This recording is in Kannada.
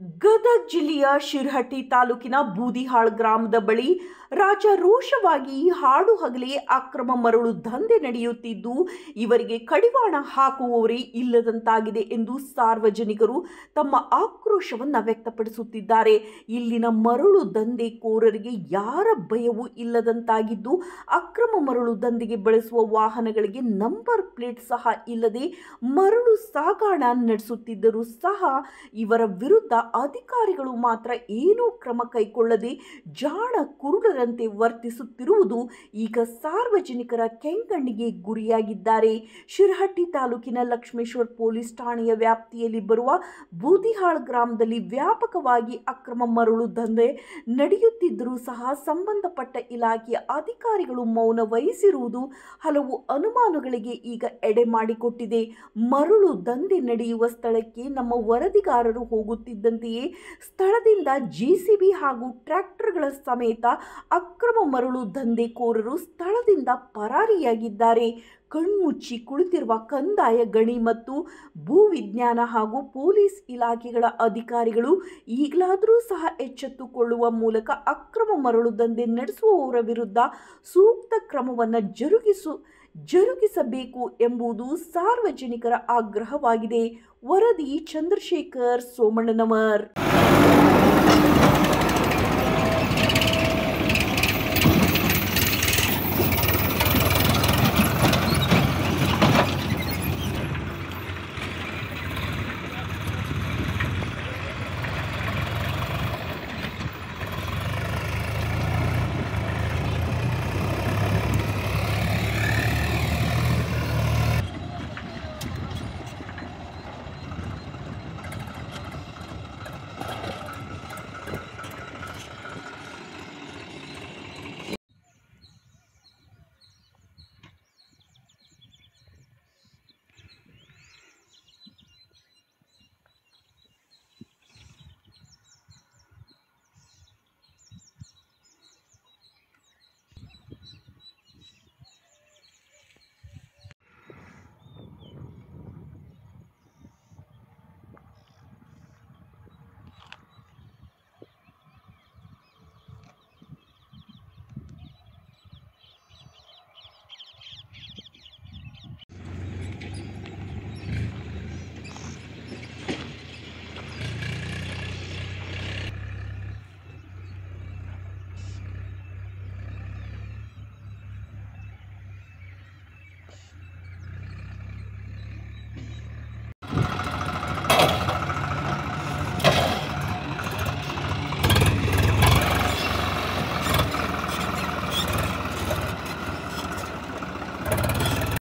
ಗದಗ ಜಿಲ್ಲೆಯ ಶಿರಹಟ್ಟಿ ತಾಲೂಕಿನ ಬೂದಿಹಾಳ್ ಗ್ರಾಮದ ಬಳಿ ರಾಜಾರೋಷವಾಗಿ ಹಾಡು ಹಗಲೇ ಅಕ್ರಮ ಮರಳು ದಂಧೆ ನಡೆಯುತ್ತಿದ್ದು ಇವರಿಗೆ ಕಡಿವಾಣ ಹಾಕುವವರೇ ಇಲ್ಲದಂತಾಗಿದೆ ಎಂದು ಸಾರ್ವಜನಿಕರು ತಮ್ಮ ಆಕ್ರೋಶವನ್ನು ವ್ಯಕ್ತಪಡಿಸುತ್ತಿದ್ದಾರೆ. ಇಲ್ಲಿನ ಮರಳು ದಂಧೆಕೋರರಿಗೆ ಯಾರ ಭಯವೂ ಇಲ್ಲದಂತಾಗಿದ್ದು ಅಕ್ರಮ ಮರಳು ದಂಧೆಗೆ ಬಳಸುವ ವಾಹನಗಳಿಗೆ ನಂಬರ್ ಪ್ಲೇಟ್ ಸಹ ಇಲ್ಲದೆ ಮರಳು ಸಾಗಾಣ ನಡೆಸುತ್ತಿದ್ದರೂ ಸಹ ಇವರ ವಿರುದ್ಧ ಅಧಿಕಾರಿಗಳು ಮಾತ್ರ ಏನೂ ಕ್ರಮ ಕೈಗೊಳ್ಳದೆ ಜಾಣ ಕುರುಡರಂತೆ ವರ್ತಿಸುತ್ತಿರುವುದು ಈಗ ಸಾರ್ವಜನಿಕರ ಕೆಂಗಣ್ಣಿಗೆ ಗುರಿಯಾಗಿದ್ದಾರೆ. ಶಿರಹಟ್ಟಿ ತಾಲೂಕಿನ ಲಕ್ಷ್ಮೇಶ್ವರ ಪೊಲೀಸ್ ಠಾಣೆಯ ವ್ಯಾಪ್ತಿಯಲ್ಲಿ ಬರುವ ಬೂದಿಹಾಳ್ ಗ್ರಾಮದಲ್ಲಿ ವ್ಯಾಪಕವಾಗಿ ಅಕ್ರಮ ಮರಳು ದಂಧೆ ನಡೆಯುತ್ತಿದ್ದರೂ ಸಹ ಸಂಬಂಧಪಟ್ಟ ಇಲಾಖೆಯ ಅಧಿಕಾರಿಗಳು ಮೌನ ವಹಿಸಿರುವುದು ಹಲವು ಅನುಮಾನಗಳಿಗೆ ಈಗ ಎಡೆ ಮಾಡಿಕೊಟ್ಟಿದೆ. ಮರಳು ದಂಧೆ ನಡೆಯುವ ಸ್ಥಳಕ್ಕೆ ನಮ್ಮ ವರದಿಗಾರರು ಹೋಗುತ್ತಿದ್ದಂತೆಯೇ ಸ್ಥಳದಿಂದ ಜೆಸಿಬಿ ಹಾಗೂ ಟ್ರ್ಯಾಕ್ಟರ್ಗಳ ಸಮೇತ ಅಕ್ರಮ ಮರಳು ದಂಧೆಕೋರರು ಸ್ಥಳದಿಂದ ಪರಾರಿಯಾಗಿದ್ದಾರೆ. ಕಣ್ಮುಚ್ಚಿ ಕುಳಿತಿರುವ ಕಂದಾಯ ಗಣಿ ಮತ್ತು ಭೂವಿಜ್ಞಾನ ಹಾಗೂ ಪೊಲೀಸ್ ಇಲಾಖೆಗಳ ಅಧಿಕಾರಿಗಳು ಈಗಲಾದರೂ ಸಹ ಎಚ್ಚೆತ್ತುಕೊಳ್ಳುವ ಮೂಲಕ ಅಕ್ರಮ ಮರಳು ದಂಧೆ ನಡೆಸುವವರ ವಿರುದ್ಧ ಸೂಕ್ತ ಕ್ರಮವನ್ನು ಜರುಗಿಸಬೇಕು ಎಂಬುದು ಸಾರ್ವಜನಿಕರ ಆಗ್ರಹವಾಗಿದೆ. ವರದಿ ಚಂದ್ರಶೇಖರ್ ಸೋಮಣ್ಣನವರ್.